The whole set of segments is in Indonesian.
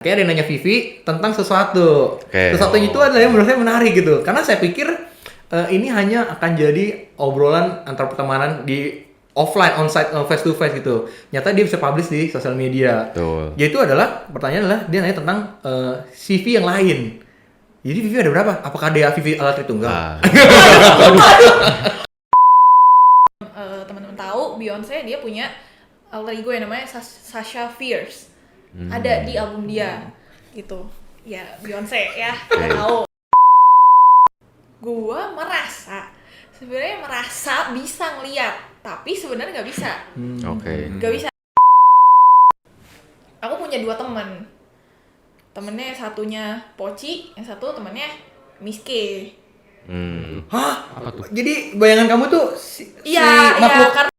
Kayak ada yang nanya Vivi tentang sesuatu. Okay. Sesuatu itu adalah yang menurut saya menarik gitu. Karena saya pikir ini hanya akan jadi obrolan antar pertemanan di offline, onsite, face to face gitu. Nyata dia bisa publish di sosial media. Betul. Yaitu adalah, pertanyaan adalah dia nanya tentang CV yang lain. Jadi Vivi ada berapa? Apakah dia Vivi alat tritunggal? Teman-teman tahu Beyonce dia punya alter ego yang namanya Sasha Fierce. Ada di album dia gitu. Ya Beyonce ya, kita tahu. Gua sebenarnya merasa bisa ngeliat, tapi sebenarnya nggak bisa. Oke. Nggak bisa. Aku punya 2 teman. Temennya satunya Poci, yang satu temennya Miske. Hah? Apa tuh? Jadi bayangan kamu tuh Iya, makhluk karena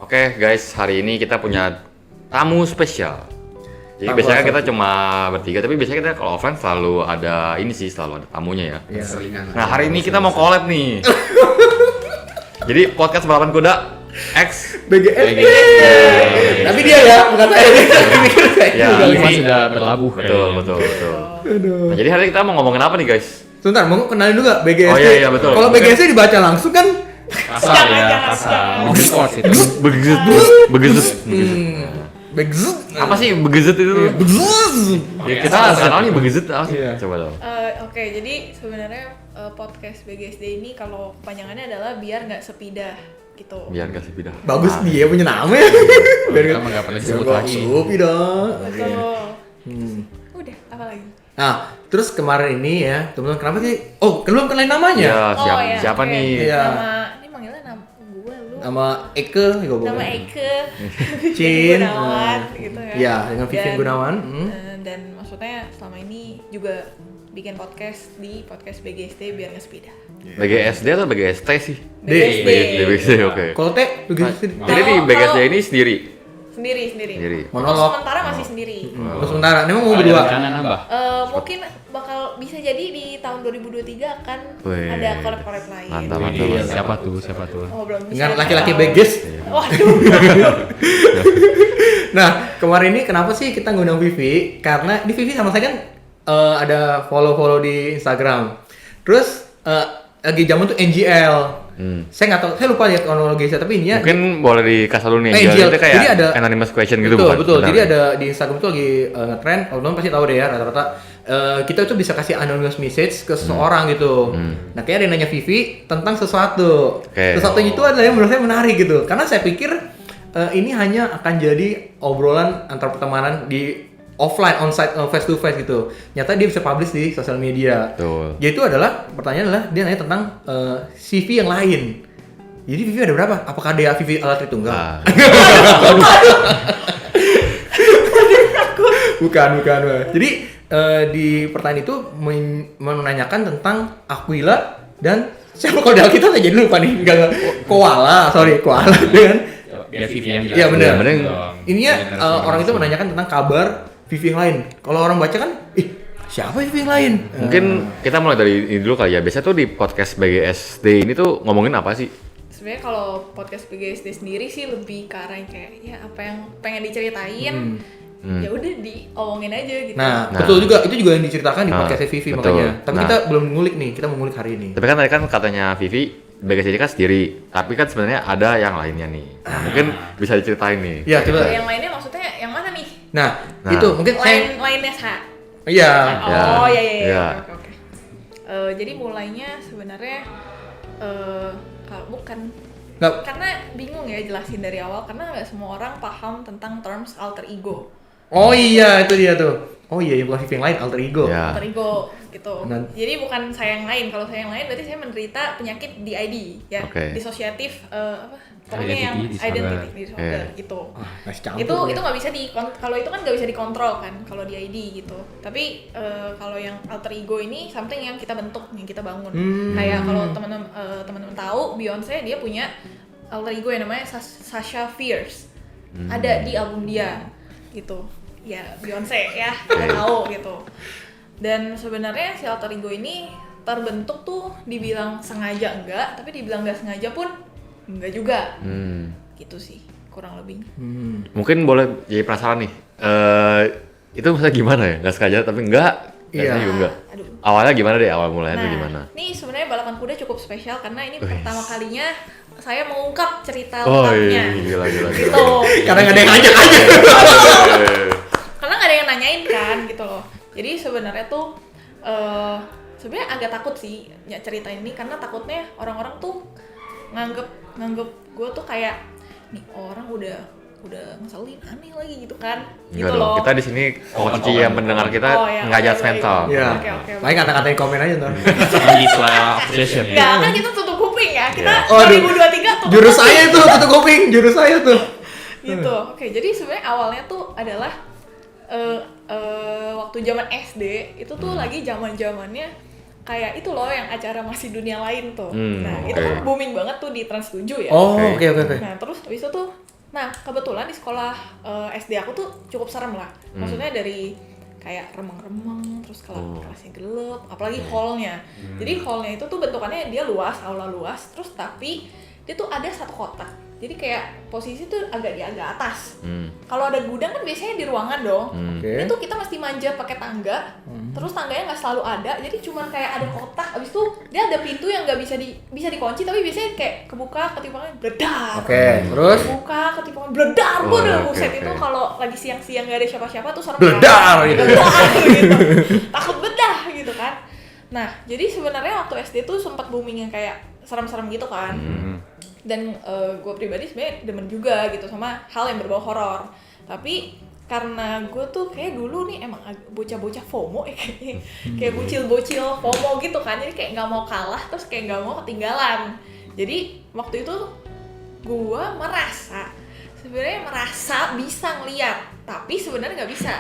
Oke guys, hari ini kita punya tamu spesial. Jadi Tamu biasanya apa? kita cuma bertiga, tapi biasanya kita kalau offline selalu ada ini sih, selalu ada tamunya ya. Iya. Nah hari ini kita mau collab nih. Jadi podcast balapan kuda X. BGS. Tapi dia ya, bukan saya. Ya, Ini ini sudah berlabuh. betul. Nah, jadi hari ini kita mau ngomongin apa nih guys? Sebentar, mau kenalin dulu gak BGSD? Oh, iya, betul. Kalau BGSD dibaca langsung kan Kasar ya, kasar. Mobil sports itu. Begezet. begzut. Apa sih begezet itu? Begzut. Ya, kita nggak tahu nih begezet apa sih? Iya. Coba dong. Oke, jadi sebenarnya podcast BGSD ini kalau kepanjangannya adalah biar nggak sepidah gitu. Biar gak sepidah. Bagus Ah. dia punya nama ya. Kita mah nggak pernah disebut lagi. Supi dong. Betul. Hmm. Udah, apa lagi? Nah, terus kemarin ini ya, teman-teman kenapa sih? Oh, belum kenalin namanya. Ya, ya, siapa oke. nih? Iya. Ini manggilnya nama gue lu. Nama Eke juga boleh. Nama Eke. Cin. Gunawan gitu ya. Iya, dengan Vivian Dan, Gunawan. Dan maksudnya selama ini juga bikin podcast di podcast BGSD biar nggak sepidah. BGSD atau BGST sih? BGSD. BGSD, oke. Kalau Teh BGSD. Jadi di BGSD ini sendiri. Sendiri. Monolog. Sementara masih sendiri. Terus sementara, ini mau Ada berdua. rencana nambah. Mungkin bakal bisa jadi di tahun 2023 akan Wih. ada collab lain. Mantap. Iya, siapa tuh? Oh, belum bisa. Dengan laki-laki BGS. Waduh. Nah, kemarin ini kenapa sih kita ngundang Vivi? Karena di Vivi sama saya kan ada follow-follow di Instagram. Terus lagi zaman tuh NGL. Saya nggak tahu, saya lupa lihat kronologisnya, tapi ini ya Mungkin boleh dikasih dulu nih. NGL. Itu kayak Jadi ada anonymous question gitu betul, bukan? betul. Benar. Jadi ada di Instagram tuh lagi ngetrend, kalau teman pasti tahu deh ya rata-rata kita tuh bisa kasih anonymous message ke seseorang gitu. Nah, kayak ada yang nanya Vivi tentang sesuatu. Oke. Sesuatu itu adalah yang menurut saya menarik gitu. Karena saya pikir ini hanya akan jadi obrolan antar pertemanan di offline, onsite, face to face gitu. Nyata dia bisa publish di sosial media. Betul. Yaitu adalah, pertanyaan adalah dia nanya tentang CV yang lain. Jadi Vivi ada berapa? Apakah dia Vivi alat tritunggal? Ah. Bukan. Jadi di pertanyaan itu menanyakan tentang Aquila dan siapa kalau di Alkitab saya jadi lupa nih. Enggak. Koala dengan Biar Vivian Iya benar. Bener. Ininya orang itu menanyakan tentang kabar Vivi yang lain. Kalau orang baca kan, siapa Vivi yang lain? Mungkin kita mulai dari ini dulu kali ya. Biasanya tuh di podcast BGSD ini tuh ngomongin apa sih? Sebenarnya kalau podcast BGSD sendiri sih lebih ke arah yang kayak ya apa yang pengen diceritain ya udah diomongin aja gitu. Nah, betul juga. Itu juga yang diceritakan di podcast Vivi betul. makanya. Tapi Nah. kita belum ngulik nih. Kita mau ngulik hari ini. Tapi kan tadi kan katanya Vivi BGSD kan sendiri, tapi kan sebenarnya ada yang lainnya nih. Nah, mungkin bisa diceritain nih. Ya, coba. Yang lainnya maksudnya yang mana nih? Nah, Nah. itu mungkin saya Lainnya Sa. iya. Oh iya. Ya. Oke. Jadi mulainya sebenarnya kalau bukan Nggak, karena bingung ya jelasin dari awal karena nggak semua orang paham tentang terms alter ego. oh iya, itu dia tuh. Oh iya, yang bukan Vivi yang lain, alter ego. Ya. alter ego gitu. Nah. Jadi bukan saya yang lain. Kalau saya yang lain berarti saya menderita penyakit DID ya, Oke. disosiatif apa? Pokoknya yang Identity identity disorder Iya. gitu. Ah, ngasih campur Itu ya. nggak bisa kalau itu kan nggak bisa dikontrol kan kalau DID gitu. Tapi kalau yang alter ego ini something yang kita bentuk, yang kita bangun. Kayak kalau teman-teman tahu Beyonce dia punya alter ego yang namanya Sasha Fierce. Ada di album dia gitu. Ya Beyonce ya, kita tahu gitu. Dan sebenarnya si alter ego ini terbentuk tuh dibilang sengaja enggak, tapi dibilang nggak sengaja pun enggak juga. Gitu sih kurang lebihnya. Mungkin boleh jadi penasaran nih. Itu maksudnya gimana ya? Nggak sengaja tapi enggak. Iya. Juga enggak. Aduh. Awalnya gimana deh? Awal mulanya tuh gimana? Nih sebenarnya balapan kuda cukup spesial karena ini pertama kalinya saya mengungkap cerita Oh lengkapnya. iya, gila. Gitu. Karena nggak ada yang ngajak aja. Karena nggak ada yang nanyain kan gitu loh. Jadi sebenarnya tuh sebenarnya agak takut sih ya cerita ini karena takutnya orang-orang tuh nganggep gue tuh kayak nih orang udah ngeselin aneh lagi gitu kan. Gitu Enggak dong. loh. Kita di sini Koci yang pendengar kita iya, nggak oke, judgmental. Iya. Oke. Paling kata-katain komen aja ntar. Islam obsession. Nggak, kan kita tutup kuping ya. Kita Oh, aduh. 2023 tutup Jurus kuping. saya tuh, tutup kuping. Jurus saya tuh. Gitu. Oke, jadi sebenarnya awalnya tuh adalah waktu zaman SD itu tuh lagi zaman-zamannya kayak itu loh yang acara Masih Dunia Lain tuh. Nah, itu kan booming banget tuh di Trans 7 ya. Oh, Oke. oke. Nah, terus habis itu tuh kebetulan di sekolah SD aku tuh cukup serem lah. Maksudnya dari kayak remeng-remeng, terus kelasnya gelap, apalagi hallnya. Jadi hallnya itu tuh bentukannya dia luas, aula luas, terus tapi dia tuh ada satu kotak. Jadi kayak posisi tuh agak di agak atas. Kalau ada gudang kan biasanya di ruangan dong. Oke. Itu kita mesti manjat pakai tangga. Terus tangganya nggak selalu ada. Jadi cuman kayak ada kotak. Abis itu dia ada pintu yang nggak bisa dikunci. Tapi biasanya kayak kebuka ketipangan bledar. Oke, terus Buka ketipangan bledar. Oh, Waduh, oke, buset oke. itu kalau lagi siang-siang nggak ada siapa-siapa tuh serem. Bledar gitu. Bledar gitu. Takut bedah gitu kan. Nah, jadi sebenarnya waktu SD tuh sempat booming yang kayak serem-serem gitu kan. Dan gue pribadi sebenarnya demen juga gitu sama hal yang berbau horor. Tapi karena gue tuh kayak dulu nih emang bocah-bocah FOMO ya kayaknya. Kayak bocil-bocil FOMO gitu kan. Jadi kayak nggak mau kalah terus kayak nggak mau ketinggalan. Jadi waktu itu gue sebenarnya merasa bisa ngeliat, tapi sebenarnya nggak bisa.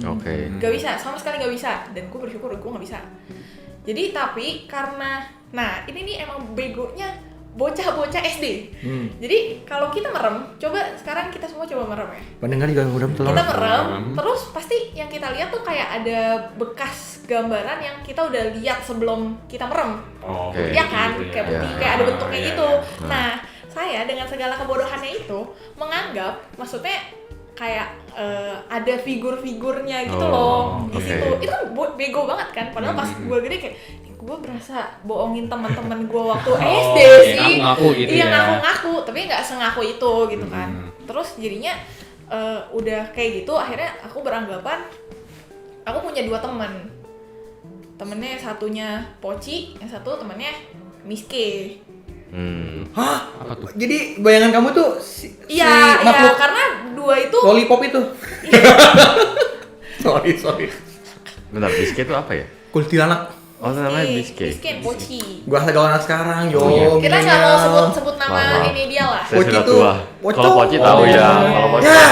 Oke. Gak bisa, sama sekali gak bisa. Dan gue bersyukur gue gak bisa. Jadi tapi karena, nah ini nih emang begonya bocah-bocah SD. Jadi kalau kita merem, coba sekarang kita semua coba merem ya. Pendengar juga mudah tolong. Kita merem, terus pasti yang kita lihat tuh kayak ada bekas gambaran yang kita udah lihat sebelum kita merem. Oh, Oke. Iya kan, kayak Iya. putih, kayak ada bentuknya Iya, gitu. iya. Nah, saya dengan segala kebodohannya itu menganggap, maksudnya kayak ada figur-figurnya gitu loh di oke. situ. Itu kan bego banget kan. Padahal pas gue gede kayak gue berasa bohongin teman-teman gue waktu SD sih. Ngaku-ngaku gitu Iya ya. ngaku-ngaku, tapi nggak sengaku itu gitu kan. Terus jadinya udah kayak gitu. Akhirnya aku beranggapan aku punya 2 teman. Temennya satunya Poci, yang satu temennya Miske. Hah? Apa tuh? Jadi bayangan kamu tuh si Iya, makhluk karena 2 itu lollipop itu. sorry. Bentar, Biske itu apa ya? Kuntilanak. Oh, itu namanya Biske. Miske and Poci. Gua rasa gaul anak sekarang, yo. Kita nggak mau sebut nama Maaf. ini dia lah. Saya Poci sudah tuh- tua. Poci Kalau tuh- Poci tahu Oh. ya. Kalau Poci. Ya.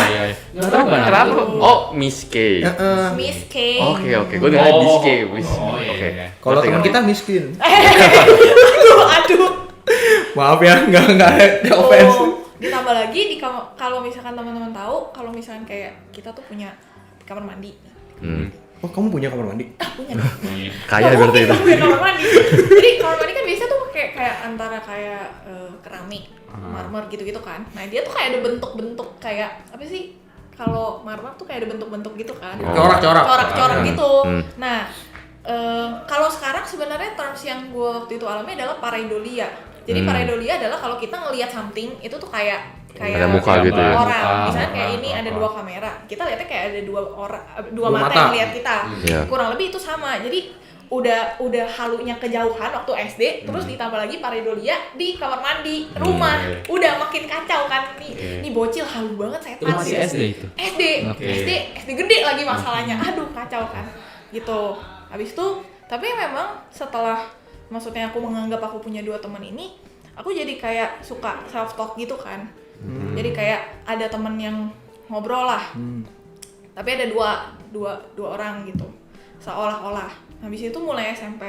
Nggak tahu kan? Kenapa? Oh, Miske. Miske. Oke. Gue dengar Biske. Oke. Kalau Ngerti, teman ngerti. kita miskin. aduh. Maaf ya, nggak ada offense. Ditambah lagi kalau misalkan teman-teman tahu, kalau misalkan kayak kita tuh punya kamar mandi. Oh, kamu punya kamar mandi? Punya dong. Kaya berarti itu. Kita punya kamar mandi. Jadi kamar mandi kan biasa tuh kayak antara kayak keramik, marmer gitu-gitu kan. Nah, dia tuh kayak ada bentuk-bentuk kayak apa sih? Kalau marmer tuh kayak ada bentuk-bentuk gitu kan. Corak-corak. Corak-corak gitu. Hmm. Nah, kalau sekarang sebenarnya terms yang gue waktu itu alami adalah pareidolia. Jadi pareidolia adalah kalau kita ngelihat something itu tuh kayak Ada muka gitu ya. orang. Muka, Misalnya kayak muka, ini ada muka. 2 kamera. Kita lihatnya kayak ada dua Dua mata mata. yang lihat kita. Iya. Kurang lebih itu sama. Jadi udah halunya kejauhan waktu SD, terus ditambah lagi pareidolia di kamar mandi rumah, udah makin kacau kan nih bocil halu banget setan. Itu masih SD itu? SD gede lagi masalahnya, aduh kacau kan gitu. Habis itu tapi memang setelah maksudnya aku menganggap aku punya 2 teman ini, aku jadi kayak suka self talk gitu kan. Jadi kayak ada temen yang ngobrol lah, tapi ada dua orang gitu seolah-olah. Habis itu mulai SMP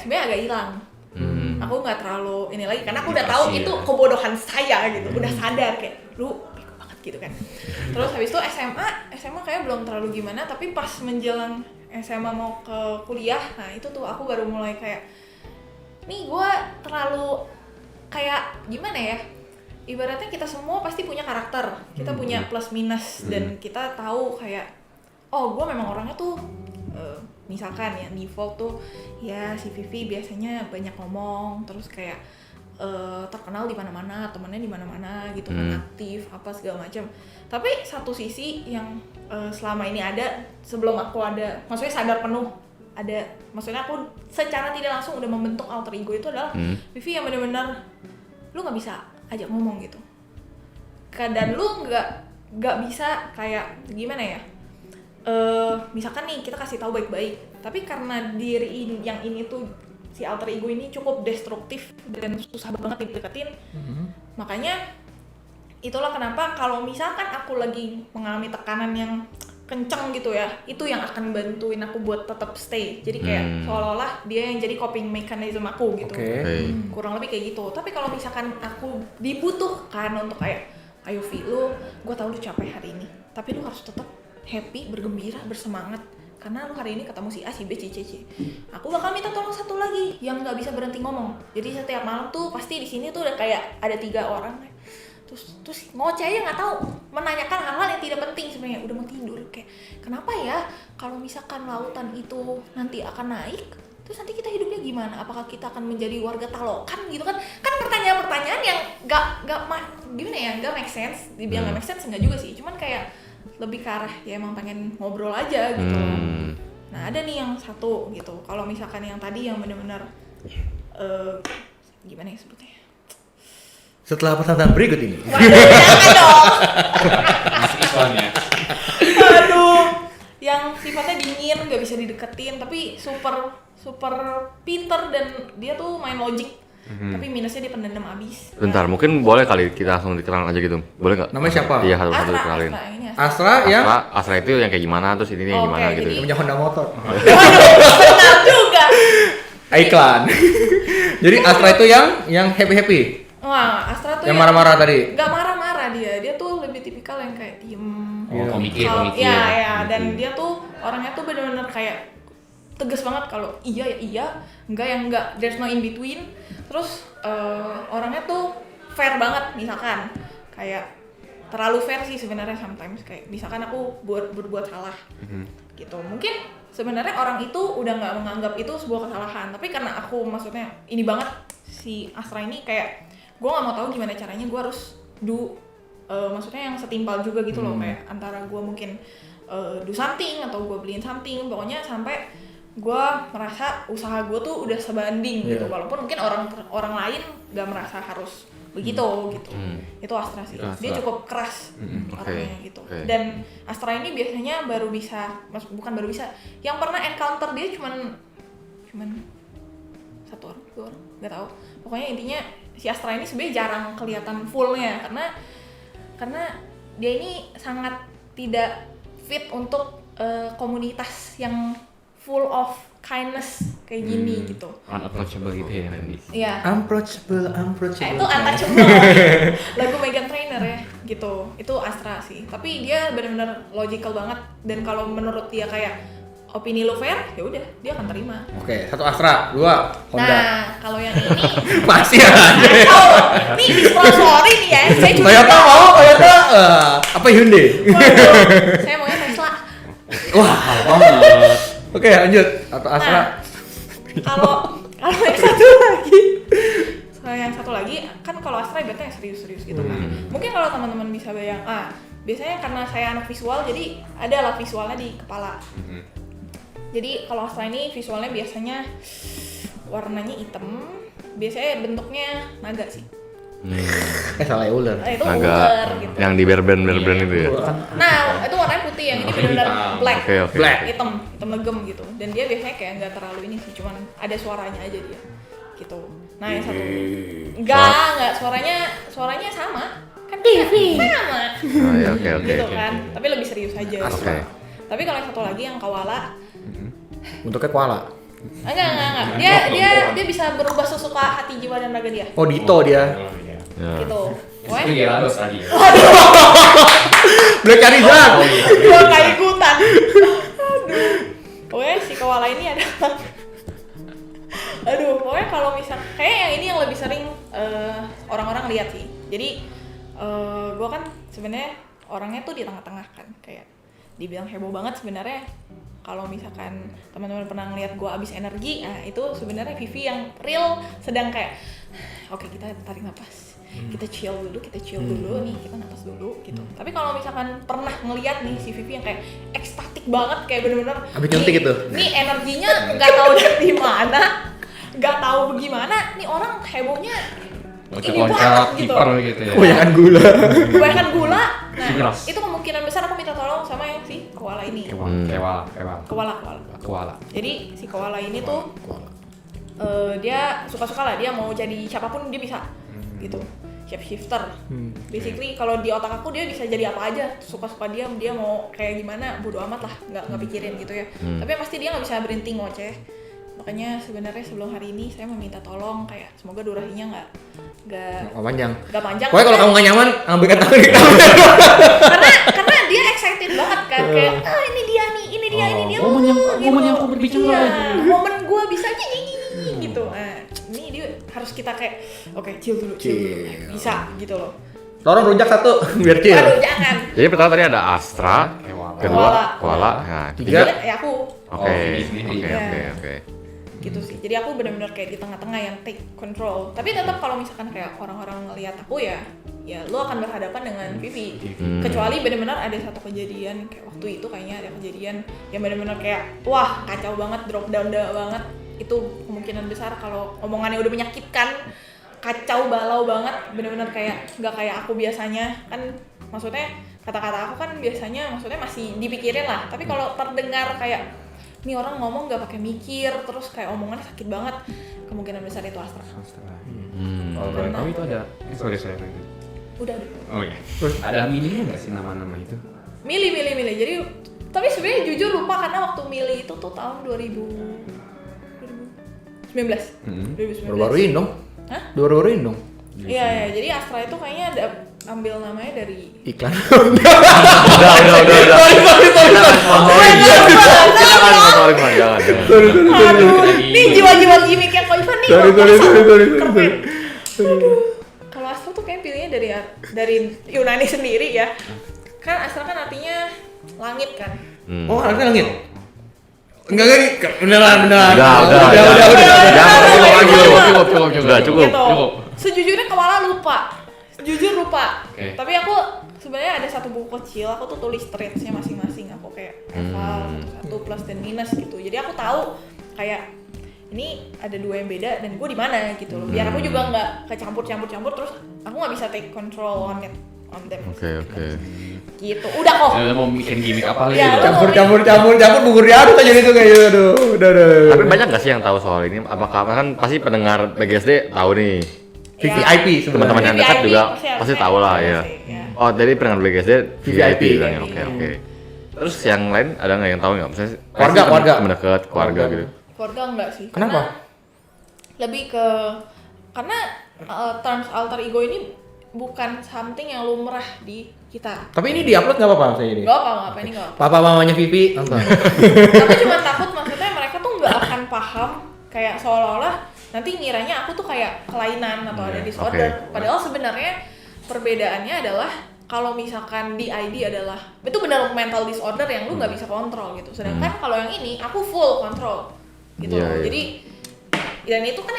sebenarnya agak hilang. Aku nggak terlalu ini lagi karena aku udah tahu itu kebodohan saya gitu, udah sadar kayak lu bego banget gitu kan. Terus habis itu SMA kayak belum terlalu gimana, tapi pas menjelang SMA mau ke kuliah, nah itu tuh aku baru mulai kayak nih gue terlalu kayak gimana ya, ibaratnya kita semua pasti punya karakter, kita punya plus minus, dan kita tahu kayak oh gue memang orangnya tuh misalkan ya default tuh ya si Vivi biasanya banyak ngomong, terus kayak terkenal di mana-mana, temennya di mana-mana gitu kan, aktif apa segala macam. Tapi satu sisi yang selama ini ada sebelum aku ada, maksudnya sadar penuh ada, maksudnya aku secara tidak langsung udah membentuk alter ego itu adalah Vivi yang benar-benar lu nggak bisa ajak ngomong gitu, dan lu nggak bisa kayak gimana ya, misalkan nih kita kasih tahu baik-baik, tapi karena diri yang ini tuh si alter ego ini cukup destruktif dan susah banget dideketin, makanya itulah kenapa kalau misalkan aku lagi mengalami tekanan yang kenceng gitu ya, itu yang akan bantuin aku buat tetap stay. Jadi kayak seolah-olah dia yang jadi coping mechanism aku gitu. Kurang lebih kayak gitu. Tapi kalau misalkan aku dibutuhkan untuk kayak ayo Vi, gue tahu lu capek hari ini, tapi lu harus tetap happy, bergembira, bersemangat karena lu hari ini ketemu si A, si B, si C, aku bakal minta tolong satu lagi yang nggak bisa berhenti ngomong. Jadi setiap malam tuh pasti di sini tuh udah kayak ada 3 orang, terus ngoceh aja nggak tahu, menanyakan hal-hal yang tidak penting sebenarnya, udah mau tidur kayak kenapa ya kalau misalkan lautan itu nanti akan naik, terus nanti kita hidupnya gimana? Apakah kita akan menjadi warga talokan gitu kan? Kan pertanyaan-pertanyaan yang gimana ya, nggak make sense. Dibilang nggak make sense nggak juga sih, cuman kayak lebih ke arah ya emang pengen ngobrol aja gitu. Nah ada nih yang satu gitu, kalau misalkan yang tadi yang benar-benar gimana ya sebutnya? Setelah pesan berikut ini. Jangan dong. Masih iklan ya. Aduh, yang sifatnya dingin, nggak bisa dideketin, tapi super pinter dan dia tuh main logik. Tapi minusnya dia pendendam abis. Bentar, mungkin boleh kali kita langsung dikenal aja gitu. Boleh nggak? Namanya siapa? Iya, satu dikenalin. Asra yang Asra itu yang kayak gimana, terus ini yang gimana gitu. punya Honda motor. Benar juga. Iklan. Jadi Asra itu yang happy. Wah, Astra tuh yang marah-marah tadi. Gak marah-marah dia tuh lebih tipikal yang kayak diem. Oh, mikir. Iya, dan dia tuh orangnya tuh benar-benar kayak tegas banget kalau iya ya iya, enggak ya enggak, there's no in between. Terus orangnya tuh fair banget, misalkan kayak terlalu fair sih sebenarnya sometimes, kayak misalkan aku berbuat salah gitu, mungkin sebenarnya orang itu udah nggak menganggap itu sebuah kesalahan, tapi karena aku maksudnya ini banget si Astra ini kayak gue nggak mau tahu gimana caranya gue harus maksudnya yang setimpal juga gitu loh, kayak antara gue mungkin do something atau gue beliin something, pokoknya sampai gue merasa usaha gue tuh udah sebanding gitu, walaupun mungkin orang lain gak merasa harus begitu gitu. Itu Astra sih, dia cukup keras orangnya gitu. Dan Astra ini biasanya bukan baru bisa, yang pernah encounter dia cuman 1 orang, 2 orang, nggak tahu. Pokoknya intinya si Astra ini sebenarnya jarang kelihatan fullnya karena dia ini sangat tidak fit untuk komunitas yang full of kindness kayak gini gitu. Unapproachable gitu ya nanti. Iya. Unapproachable. Itu untouchable. Lagu Meghan Trainor ya gitu. Itu Astra sih. Tapi dia benar-benar logical banget, dan kalau menurut dia kayak opini lo fair, ya udah dia akan terima. Oke, 1 Astra, 2 Honda. Nah, kalau yang ini Pasti aja. nih disponsori nih ya. Saya cuma Toyota apa Hyundai? Waduh, saya maunya Tesla. Wah, oke, lanjut. 1 Astra. Nah, kalau yang satu lagi kan kalau Astra ibaratnya yang serius-serius gitu kan. Mungkin kalau teman-teman bisa bayang, biasanya karena saya anak visual jadi ada lah visualnya di kepala. Jadi kalau Astra ini visualnya biasanya warnanya hitam, biasanya bentuknya naga sih. Salah ya ular. Itu Naga ular gitu. yang di berbrand itu ya. Nah, itu warnanya putih, yang ini benar-benar black. Oke. Black. Hitam legem gitu. Dan dia biasanya kayak nggak terlalu ini sih, cuman ada suaranya aja dia. Gitu. Nah, yang satu enggak suaranya sama. Kan TV sama. Oh, ya, oke. Gitu kan. Tapi lebih serius aja. Oke. Tapi kalau yang satu lagi yang koala, Bentuknya koala. enggak. Dia bisa berubah sesuka hati, jiwa dan raga dia. Oh, Dito dia. Ya. Gitu. Itu Gyarados tadi ya. Black Charizard. Gua nggak ikutan. Aduh. Pokoknya si koala ini adalah pokoknya kalau misal kayak yang ini yang lebih sering orang-orang lihat sih. Jadi gue kan sebenarnya orangnya tuh di tengah-tengah kan, kayak dibilang heboh banget sebenarnya. Kalau misalkan teman-teman pernah ngeliat gue abis energi, nah itu sebenarnya Vivi yang real sedang kayak oke, kita tarik nafas, kita chill dulu nih, kita nafas dulu gitu. Tapi kalau misalkan pernah ngeliat nih si Vivi yang kayak ekstatik banget, kayak bener-bener Abis nyuntik gitu. nih energinya nggak tahu dari mana, nggak tahu bagaimana, nih orang hebohnya ini banget Loncat gitu. kiper gitu ya. Kebanyakan gula. Kebanyakan gula. Nah, Jelas. itu kemungkinan besar aku minta tolong sama yang si koala ini. Koala. Jadi si koala ini tuh dia suka-suka lah, dia mau jadi siapapun dia bisa gitu. Shapeshifter. Basically kalau di otak aku dia bisa jadi apa aja, suka-suka dia mau kayak gimana bodo amat lah, nggak pikirin gitu ya. Tapi pasti dia nggak bisa berhenti ngoceh. Makanya sebenarnya sebelum hari ini saya meminta tolong kayak semoga durasinya nggak Panjang. panjang. Pokoknya kalau kamu nggak nyaman, ambilkan tangan di kamu. karena dia excited banget kan, kayak ini dia. Momen yang aku berbicara. Iya, momen gue bisa gitu. Nah, ini dia harus kita kayak oke, chill dulu. Bisa gitu loh. Tolong rujak satu biar chill. Aduh, jangan. Jadi pertama tadi ada Astra, kedua koala, nah Tiga. tiga. Ya aku Oke. Iya. gitu Hmm. sih. Jadi aku benar-benar kayak di tengah-tengah yang take control. Tapi tetap kalau misalkan kayak orang-orang ngelihat aku ya lu akan berhadapan dengan Vivi. Kecuali benar-benar ada satu kejadian kayak waktu itu kayaknya ada kejadian yang benar-benar kayak wah kacau banget, drop down banget. Itu kemungkinan besar kalau omongannya udah menyakitkan, kacau balau banget, benar-benar kayak nggak kayak aku biasanya kan. Maksudnya kata-kata aku kan biasanya maksudnya masih dipikirin lah. Tapi kalau terdengar kayak nih orang ngomong nggak pakai mikir, terus kayak omongannya sakit banget, kemungkinan besar itu Astra. Kalau boleh tahu itu ada sorry. Udah. Oh iya. Ada milihnya nggak sih nama-nama itu? Milih. Jadi tapi sebenarnya jujur lupa karena waktu milih itu tuh tahun 2019. Baru-baruin dong. Hah? Baru-baruin dong. Iya. Jadi Astra itu kayaknya ada ambil namanya dari Iklan. Udah. Jangan. Aduh, nih jiwa-jiwa gimmick yang Kok Ivan nih. Sorry. Kalau Astra tuh kayak pilihnya dari Yunani sendiri ya. Kan Astra kan artinya langit kan. Oh, artinya langit. Enggak, beneran. Udah. Jangan cukup. Gitu. Sejujurnya kepala jujur lupa. Okay. Tapi aku sebenarnya ada satu buku kecil, aku tuh tulis traits-nya masing-masing. Aku kayak satu plus dan minus gitu. Jadi aku tahu kayak ini ada dua yang beda dan gue di mana gitu loh. Biar aku juga nggak kecampur terus aku nggak bisa take control on them. Oke. Gitu. Udah kok. Mau bikin gimmick apa lagi? Ya, Bang? Campur bubur diaduk aja gitu kayak aduh. Tapi banyak nggak sih yang tahu soal ini? Apakah kan pasti pendengar BGSD tahu nih? VVIP Teman-teman yang dekat juga pasti tahu lah ya. Ya. Oh, jadi pendengar BGSD VIP bilangnya. VIP. Oke. Terus yang lain ada nggak yang tahu nggak? Misalnya Keluarga. teman dekat, keluarga gitu. Keluarga enggak sih. Kenapa? Karena terms alter ego ini bukan something yang lumrah di kita. Tapi ini diupload nggak apa-apa saya ini. Gak apa ini gak apa. Papa mamanya Vivi nonton. Tapi cuma takut maksudnya mereka tuh nggak akan paham kayak seolah-olah nanti ngiranya aku tuh kayak kelainan atau ada disorder. Oke. Padahal sebenarnya perbedaannya adalah kalau misalkan DID adalah itu benar mental disorder yang lu nggak bisa kontrol gitu. Sedangkan kalau yang ini aku full kontrol gitu. Iya. Jadi dan itu kan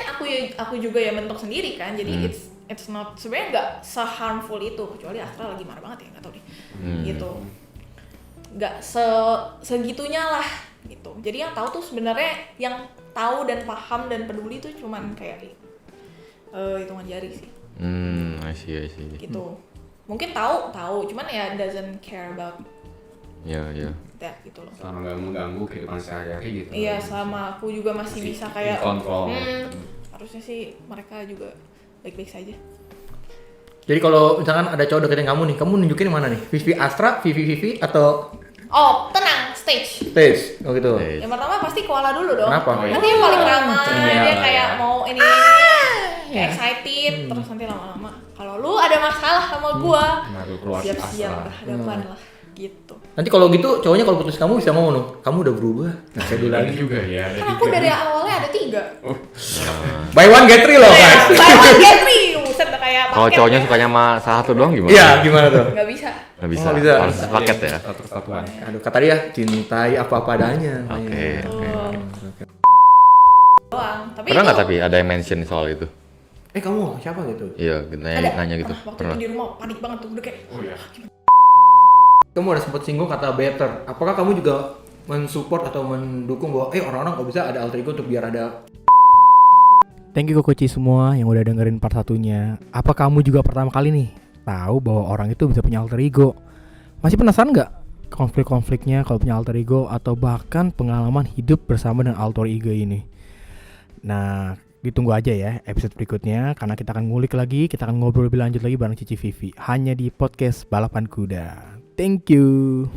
aku juga ya bentuk sendiri kan. Jadi it's not sebenarnya nggak se-harmful itu, kecuali Astra lagi marah banget ya nggak tahu deh. Gitu. Nggak segitunya lah gitu. Jadi yang tahu tuh sebenarnya yang tahu dan paham dan peduli tuh cuman kayak hitungan jari sih. I see. Gitu. Mungkin tahu, cuman ya doesn't care about Iya. that gitu loh. Selama nggak mengganggu kehidupan sehari-hari gitu. Iya, selama aku juga masih bisa kayak kontrol. harusnya sih mereka juga baik-baik saja. Jadi kalau misalkan ada cowok deketin kamu nih, kamu nunjukin mana nih? Vivi Astra, Vivi atau Oh, tenang, stage. Stage? Oh gitu. Stage. Yang pertama pasti koala dulu dong. Kenapa? Nanti yang paling ramah, Iya, dia kayak iya. mau ini kayak excited, terus nanti lama-lama kalau lu ada masalah sama gua, Baru keluar siap-siap asal. berhadapan lah gitu. Nanti kalau gitu cowoknya kalau putus kamu bisa ngomong dong, kamu udah berubah. Nah, saya dulu Ada lagi. juga ya. Ada Kan aku tiga. dari awalnya ada 3. Buy one get three loh, guys. Buy one get free, buset udah kayak Kalau paket cowoknya ya. sukanya sama salah satu doang gimana? Iya, gimana tuh? Nggak bisa. Nggak bisa. Oh, bisa. Harus paket ya. Satu kesatuan. Aduh, kata dia cintai apa adanya. Oke. Doang. Tapi Pernah nggak itu- tapi ada yang mention soal itu? Kamu siapa gitu? Iya, nanya gitu. Waktu Pernah. itu di rumah panik banget tuh, udah kayak Oh iya. Kamu udah sempat singgung kata better. Apakah kamu juga mensupport atau mendukung bahwa orang-orang kok bisa ada alter ego untuk biar ada. Thank you Kokoci semua yang udah dengerin part 1-nya. Apa kamu juga pertama kali nih tahu bahwa orang itu bisa punya alter ego? Masih penasaran nggak konflik-konfliknya kalau punya alter ego atau bahkan pengalaman hidup bersama dengan alter ego ini? Nah, ditunggu aja ya episode berikutnya karena kita akan ngulik lagi, kita akan ngobrol lebih lanjut lagi bareng Cici Vivi hanya di podcast Balapan Kuda. Thank you.